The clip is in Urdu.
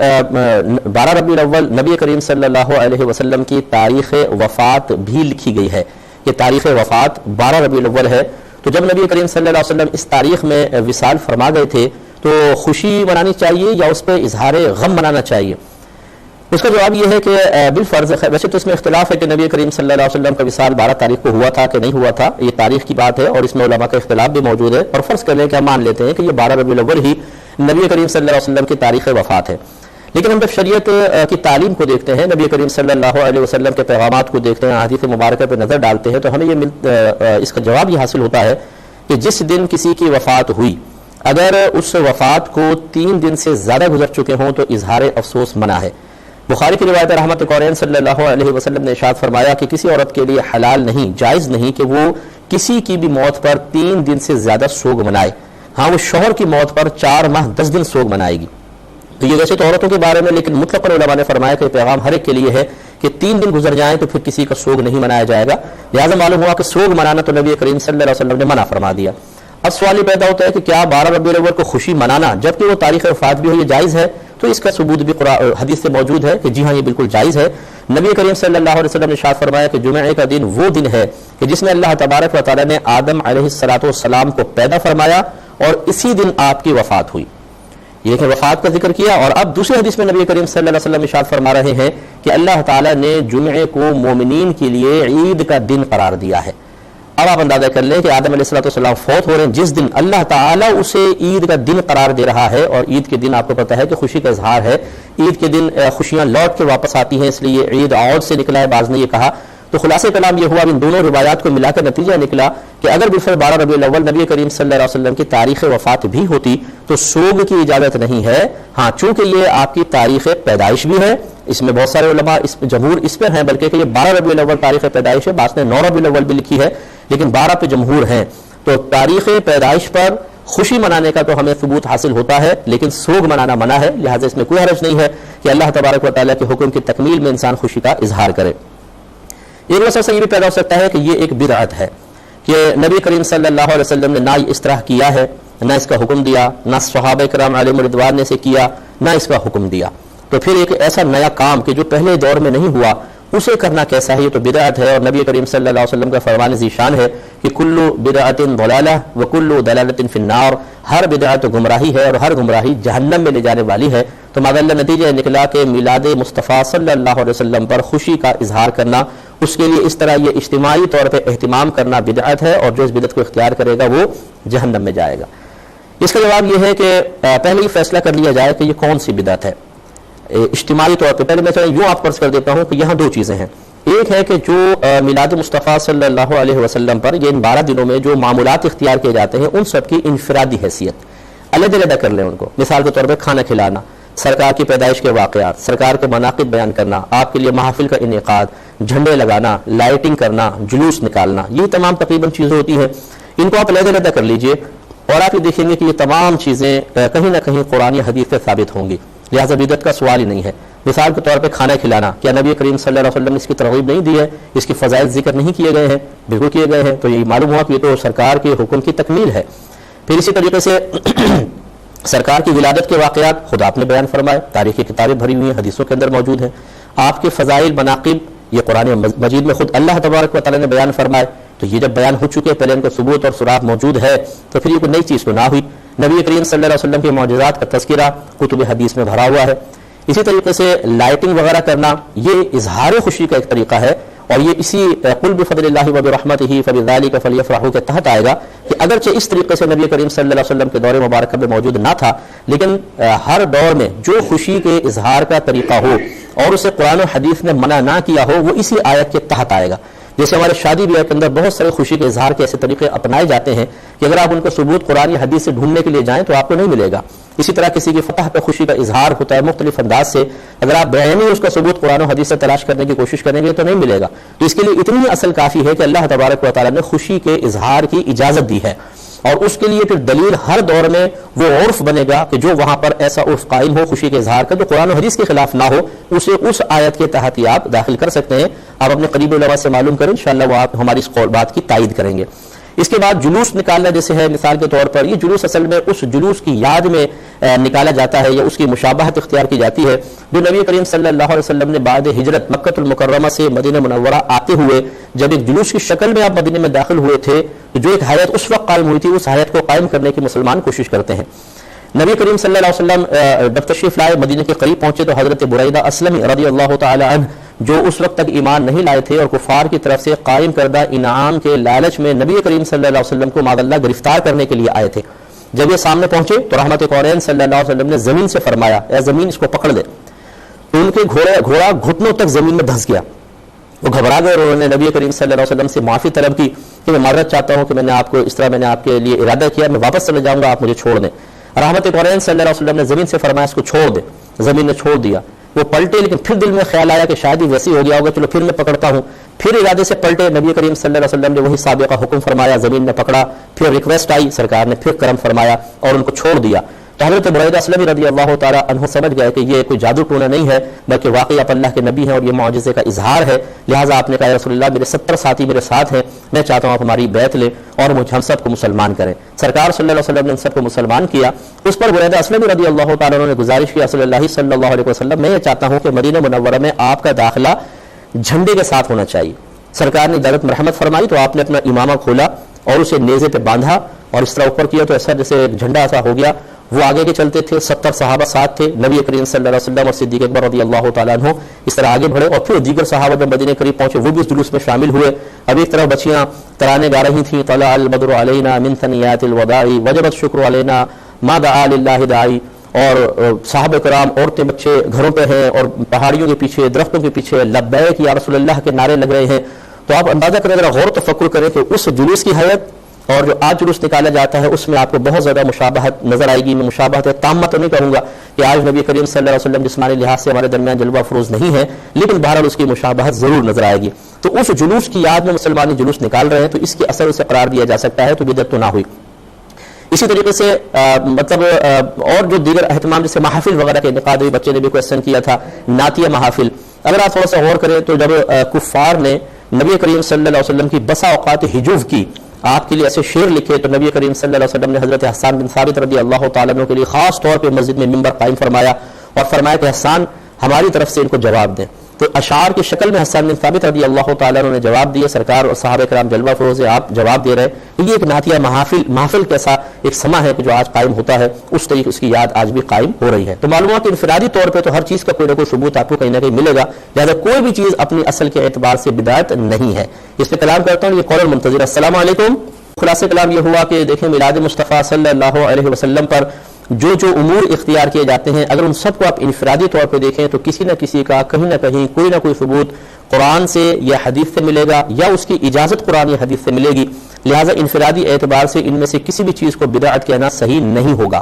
12 ربیع الاول نبی کریم صلی اللہ علیہ وسلم کی تاریخ وفات بھی لکھی گئی ہے. یہ تاریخ وفات 12 ربیع الاول ہے. تو جب نبی کریم صلی اللہ علیہ وسلم اس تاریخ میں وصال فرما گئے تھے تو خوشی منانی چاہیے یا اس پہ اظہار غم منانا چاہیے؟ اس کا جواب یہ ہے کہ بالفرض، ویسے تو اس میں اختلاف ہے کہ نبی کریم صلی اللہ علیہ وسلم کا وصال 12 تاریخ کو ہوا تھا کہ نہیں ہوا تھا، یہ تاریخ کی بات ہے اور اس میں علماء کا اختلاف بھی موجود ہے. اور فرض کر لیں کہ ہم مان لیتے ہیں کہ یہ 12 ربیع الاول ہی نبی کریم صلی اللہ علیہ وسلم کی تاریخ وفات ہے. لیکن ہم جب شریعت کی تعلیم کو دیکھتے ہیں، نبی کریم صلی اللہ علیہ وسلم کے پیغامات کو دیکھتے ہیں، احادیث مبارکہ پہ نظر ڈالتے ہیں، تو ہمیں اس کا جواب یہ حاصل ہوتا ہے کہ جس دن کسی کی وفات ہوئی، اگر اس وفات کو 3 دن سے زیادہ گزر چکے ہوں تو اظہار افسوس منع ہے. بخاری کی روایت رحمت قرآن صلی اللہ علیہ وسلم نے ارشاد فرمایا کہ کسی عورت کے لیے حلال نہیں، جائز نہیں کہ وہ کسی کی بھی موت پر 3 دن سے زیادہ سوگ منائے. ہاں، وہ شوہر کی موت پر 4 ماہ 10 دن سوگ منائے گی. تو یہ ویسے تو عورتوں کے بارے میں، لیکن مطلق علماء نے فرمایا کہ پیغام ہر ایک کے لیے ہے کہ 3 دن گزر جائیں تو پھر کسی کا سوگ نہیں منایا جائے گا. لہٰذا معلوم ہوا کہ سوگ منانا تو نبی کریم صلی اللہ علیہ وسلم نے منع فرما دیا. اب سوال یہ پیدا ہوتا ہے کہ کیا 12 ربیع الاول کو خوشی منانا جبکہ وہ تاریخ وفات بھی ہو یہ جائز ہے؟ تو اس کا ثبوت بھی حدیث سے موجود ہے کہ جی ہاں، یہ بالکل جائز ہے. نبی کریم صلی اللہ علیہ وسلم نے ارشاد فرمایا کہ جمعے کا دن وہ دن ہے کہ جس میں اللہ تبارک و تعالیٰ نے آدم علیہ السلام کو پیدا فرمایا اور اسی دن آپ کی وفات ہوئی. یہ کہ وفات کا ذکر کیا. اور اب دوسری حدیث میں نبی کریم صلی اللہ علیہ وسلم ارشاد فرما رہے ہیں کہ اللہ تعالیٰ نے جمعے کو مومنین کے لیے عید کا دن قرار دیا ہے. اب آپ اندازہ کر لیں کہ آدم علیہ السلام فوت ہو رہے ہیں، جس دن اللہ تعالیٰ اسے عید کا دن قرار دے رہا ہے. اور عید کے دن آپ کو پتہ ہے کہ خوشی کا اظہار ہے. عید کے دن خوشیاں لوٹ کے واپس آتی ہیں، اس لیے عید عود سے نکلا ہے، بعض نے یہ کہا. تو خلاصہ کلام یہ ہوا، ان دونوں روایات کو ملا کر نتیجہ نکلا کہ اگر بالفعل 12 ربیع الاول نبی کریم صلی اللہ علیہ وسلم کی تاریخ وفات بھی ہوتی تو سوگ کی اجازت نہیں ہے. ہاں، چونکہ یہ آپ کی تاریخ پیدائش بھی ہے، اس میں بہت سارے علماء جمہور اس پر ہیں، بلکہ کہ یہ 12 ربیع الاول تاریخ پیدائش ہے. بعض نے 9 ربیع الاول بھی لکھی ہے، لیکن 12 پہ جمہور ہیں. تو تاریخ پیدائش پر خوشی منانے کا تو ہمیں ثبوت حاصل ہوتا ہے، لیکن سوگ منانا منع ہے. لہٰذا اس میں کوئی حرج نہیں ہے کہ اللہ تبارک و تعالیٰ کے حکم کی تکمیل میں انسان خوشی کا اظہار کرے. ایک مسئلہ یہ بھی پیدا ہو سکتا ہے کہ یہ ایک بدعت ہے کہ نبی کریم صلی اللہ علیہ وسلم نے نہ اس طرح کیا ہے، نہ اس کا حکم دیا، نہ صحابہ کرام علیہم رضوان نے سے کیا، نہ اس کا حکم دیا. تو پھر ایک ایسا نیا کام کہ جو پہلے دور میں نہیں ہوا اسے کرنا کیسا ہے؟ یہ تو بدعت ہے. اور نبی کریم صلی اللہ علیہ وسلم کا فرمان ذیشان ہے کہ کل بدعت ضلالہ وکل ضلالۃ فی النار، ہر بدعت گمراہی ہے اور ہر گمراہی جہنم میں لے جانے والی ہے. تو ماذا نتیجہ نکلا کہ میلاد مصطفیٰ صلی اللہ علیہ وسلم پر خوشی کا اظہار کرنا، اس کے لیے اس طرح یہ اجتماعی طور پہ اہتمام کرنا بدعت ہے، اور جو اس بدعت کو اختیار کرے گا وہ جہنم میں جائے گا. اس کا جواب یہ ہے کہ پہلے ہی فیصلہ کر لیا جائے کہ یہ کون سی بدعت ہے اجتماعی طور پہ. پہلے میں یوں آپ فرض کر دیتا ہوں کہ یہاں 2 چیزیں ہیں. ایک ہے کہ جو میلاد مصطفیٰ صلی اللہ علیہ وسلم پر یہ ان 12 دنوں میں جو معمولات اختیار کیے جاتے ہیں ان سب کی انفرادی حیثیت علیحدہ علیحدہ کر لیں ان کو. مثال کے طور پہ کھانا کھلانا، سرکار کی پیدائش کے واقعات، سرکار کے مناقب بیان کرنا، آپ کے لیے محافل کا انعقاد، جھنڈے لگانا، لائٹنگ کرنا، جلوس نکالنا، یہ تمام تقریباً چیزیں ہوتی ہیں. ان کو آپ علیحدہ علیحدہ کر لیجئے اور آپ یہ دیکھیں گے کہ یہ تمام چیزیں کہیں نہ کہیں قرآن یا حدیث سے ثابت ہوں گی. لہٰذا بدعت کا سوال ہی نہیں ہے. مثال کے طور پہ کھانا کھلانا، کیا نبی کریم صلی اللہ علیہ وسلم نے اس کی ترغیب نہیں دی ہے؟ اس کی فضائل ذکر نہیں کیے گئے ہیں؟ بالکل کیے گئے ہیں. تو یہ معلوم ہوا کہ یہ تو سرکار کے حکم کی تکمیل ہے. پھر اسی طریقے سے سرکار کی ولادت کے واقعات خود آپ نے بیان فرمائے، تاریخ کی کتابیں بھری ہوئی ہیں، حدیثوں کے اندر موجود ہیں. آپ کے فضائل مناقب یہ قرآن مجید میں خود اللہ تبارک و تعالیٰ نے بیان فرمائے. تو یہ جب بیان ہو چکے، پہلے ان کا ثبوت اور سراغ موجود ہے، تو پھر یہ کوئی نئی چیز تو نہ ہوئی. نبی کریم صلی اللہ علیہ وسلم کے معجزات کا تذکرہ کتب حدیث میں بھرا ہوا ہے. اسی طریقے سے لائٹنگ وغیرہ کرنا یہ اظہار خوشی کا ایک طریقہ ہے، اور یہ اسی قل بفضل اللہ وبرحمتہ فبذلک فلیفرحوا کے تحت آئے گا کہ اگرچہ اس طریقے سے نبی کریم صلی اللہ علیہ وسلم کے دور مبارکہ میں موجود نہ تھا، لیکن ہر دور میں جو خوشی کے اظہار کا طریقہ ہو اور اسے قرآن و حدیث نے منع نہ کیا ہو وہ اسی آیت کے تحت آئے گا. جیسے ہمارے شادی بیاہ کے اندر بہت سارے خوشی کے اظہار کے ایسے طریقے اپنائے جاتے ہیں کہ اگر آپ ان کو ثبوت قرآن یا حدیث سے ڈھونڈنے کے لیے جائیں تو آپ کو نہیں ملے گا. اسی طرح کسی کی فتح پہ خوشی کا اظہار ہوتا ہے مختلف انداز سے، اگر آپ بیانی اس کا ثبوت قرآن و حدیث سے تلاش کرنے کی کوشش کریں گے تو نہیں ملے گا. تو اس کے لیے اتنی اصل کافی ہے کہ اللہ تبارک و تعالیٰ نے خوشی کے اظہار کی اجازت دی ہے، اور اس کے لیے پھر دلیل ہر دور میں وہ عرف بنے گا کہ جو وہاں پر ایسا عرف قائم ہو خوشی کے اظہار کا جو قرآن و حدیث کے خلاف نہ ہو، اسے اس آیت کے تحت ہی آپ داخل کر سکتے ہیں. آپ اپنے قریب علماء سے معلوم کریں، انشاءاللہ وہ آپ ہماری اس قول بات کی تائید کریں گے. اس کے بعد جلوس نکالنا جیسے ہے مثال کے طور پر، یہ جلوس اصل میں اس جلوس کی یاد میں نکالا جاتا ہے یا اس کی مشابہت اختیار کی جاتی ہے جو نبی کریم صلی اللہ علیہ وسلم نے بعد ہجرت مکہ المکرمہ سے مدینہ منورہ آتے ہوئے جب ایک جلوس کی شکل میں آپ مدینہ میں داخل ہوئے تھے، جو ایک حیات اس وقت قائم ہوئی تھی، اس حیات کو قائم کرنے کی مسلمان کوشش کرتے ہیں۔ نبی کریم صلی اللہ علیہ وسلم جب تشریف لائے، مدینہ کے قریب پہنچے تو حضرت بریدہ اسلمی رضی اللہ تعالی عنہ جو اس وقت تک ایمان نہیں لائے تھے اور کفار کی طرف سے قائم کردہ انعام کے لالچ میں نبی کریم صلی اللہ علیہ وسلم کو معاذ اللہ گرفتار کرنے کے لیے آئے تھے، جب یہ سامنے پہنچے تو رحمت کونین صلی اللہ علیہ وسلم نے زمین سے فرمایا اے زمین اس کو پکڑ دے، تو ان کے گھوڑا گھٹنوں تک زمین میں دھنس گیا، وہ گھبرا گئے اور انہوں نے نبی کریم صلی اللہ علیہ وسلم سے معافی طلب کی کہ میں معذرت چاہتا ہوں کہ میں نے آپ کو اس طرح میں نے آپ کے لیے ارادہ کیا، میں واپس چلے جاؤں گا، آپ مجھے چھوڑ دیں۔ رحمت کونین صلی اللہ علیہ وسلم نے زمین سے فرمایا اس کو چھوڑ دے، زمین نے چھوڑ دیا، وہ پلٹے لیکن پھر دل میں خیال آیا کہ شاید ہی ویسی ہو گیا ہوگا، چلو پھر میں پکڑتا ہوں، پھر ارادے سے پلٹے، نبی کریم صلی اللہ علیہ وسلم نے وہی سابقہ حکم فرمایا، زمین نے پکڑا، پھر ریکویسٹ آئی، سرکار نے پھر کرم فرمایا اور ان کو چھوڑ دیا۔ تو حضرت بریدہ اسلمی رضی اللہ تعالی عنہ سمجھ گئے کہ یہ کوئی جادو ٹونا نہیں ہے بلکہ واقعی آپ اللہ کے نبی ہیں اور یہ معجزے کا اظہار ہے، لہٰذا آپ نے کہا یا رسول اللہ میرے 70 ساتھی میرے ساتھ ہیں، میں چاہتا ہوں آپ ہماری بیعت لیں اور ہم سب کو مسلمان کریں۔ سرکار صلی اللہ علیہ وسلم نے ان سب کو مسلمان کیا۔ اس پر بریدہ اسلمی رضی اللہ تعالیٰ عنہ نے گزارش کی رسول اللہ صلی اللہ علیہ وسلم میں یہ چاہتا ہوں کہ مدینہ منورہ میں آپ کا داخلہ جھنڈے کے ساتھ ہونا چاہیے۔ سرکار نے اجازت مرحمت فرمائی تو آپ نے اپنا امامہ کھولا اور اسے نیزے پہ باندھا اور اس طرح اوپر کیا تو ایسا جیسے ایک جھنڈا ایسا ہو گیا، وہ آگے کے چلتے تھے، 70 صحابہ ساتھ تھے، نبی کریم صلی اللہ علیہ وسلم اور صدیق اکبر رضی اللہ تعالیٰ عنہ اس طرح آگے بڑھے اور پھر دیگر صحابہ جب مدینے قریب پہنچے وہ بھی اس جلوس میں شامل ہوئے۔ اب ایک طرف بچیاں ترانے گا رہی تھیں، طلع البدر علینا من ثنیات الوداع وجب الشکر علینا ما دعا للہ داعی، اور صحابہ کرام عورتیں بچے گھروں پہ ہیں اور پہاڑیوں کے پیچھے درختوں کے پیچھے لبیک یا رسول اللہ کے نعرے لگ رہے ہیں۔ تو آپ اندازہ کریں، ذرا غور و تفکر کریں کہ اس جلوس کی حیت اور جو آج جلوس نکالا جاتا ہے اس میں آپ کو بہت زیادہ مشابہت نظر آئے گی۔ میں مشابہت تامہ تو نہیں کہوں گا کہ آج نبی کریم صلی اللہ علیہ وسلم جسمانی لحاظ سے ہمارے درمیان جلوہ افروز نہیں ہے، لیکن بہرحال اس کی مشابہت ضرور نظر آئے گی۔ تو اس جلوس کی یاد میں مسلمان جلوس نکال رہے ہیں تو اس کے اثر اسے قرار دیا جا سکتا ہے، تو بدعت تو نہ ہوئی۔ اسی طریقے سے اور جو دیگر اہتمام جیسے محافل وغیرہ کے انعقاد ہوئی، بچے نے بھی کویسچن کیا تھا، نعتیہ محافل، اگر آپ تھوڑا سا غور کریں تو جب کفار نے نبی کریم صلی اللہ علیہ وسلم کی بسا اوقات ہجوف کی، آپ کے لیے ایسے شعر لکھے، تو نبی کریم صلی اللہ علیہ وسلم نے حضرت حسان بن ثابت رضی اللہ تعالیٰ عنہ کے لیے خاص طور پہ مسجد میں منبر قائم فرمایا اور فرمایا کہ حسان ہماری طرف سے ان کو جواب دیں۔ تو اشعار کی شکل میں حسان بن ثابت رضی اللہ تعالیٰ عنہ نے جواب دیے، سرکار اور صحابہ کرام جلوہ فروز آپ جواب دے رہے ہیں۔ یہ ایک نعتیہ محافل کیسا ایک سما ہے کہ جو آج قائم ہوتا ہے، اس طریقے اس کی یاد آج بھی قائم ہو رہی ہے۔ تو معلوم ہوا کہ انفرادی طور پہ تو ہر چیز کا کوئی نہ کوئی ثبوت آپ کو کہیں نہ کہیں ملے گا، لہٰذا کوئی بھی چیز اپنی اصل کے اعتبار سے بدعت نہیں ہے۔ اس پہ کلام کرتا ہوں، یہ قول المنتظر۔ السلام علیکم۔ خلاصہ کلام یہ ہوا کہ دیکھیں میلاد مصطفیٰ صلی اللہ علیہ وسلم پر جو امور اختیار کیے جاتے ہیں، اگر ان سب کو آپ انفرادی طور پہ دیکھیں تو کسی نہ کسی کا کہیں نہ کہیں کوئی نہ کوئی ثبوت قرآن سے یا حدیث سے ملے گا یا اس کی اجازت قرآن یا حدیث سے ملے گی، لہٰذا انفرادی اعتبار سے ان میں سے کسی بھی چیز کو بدعت کہنا صحیح نہیں ہوگا۔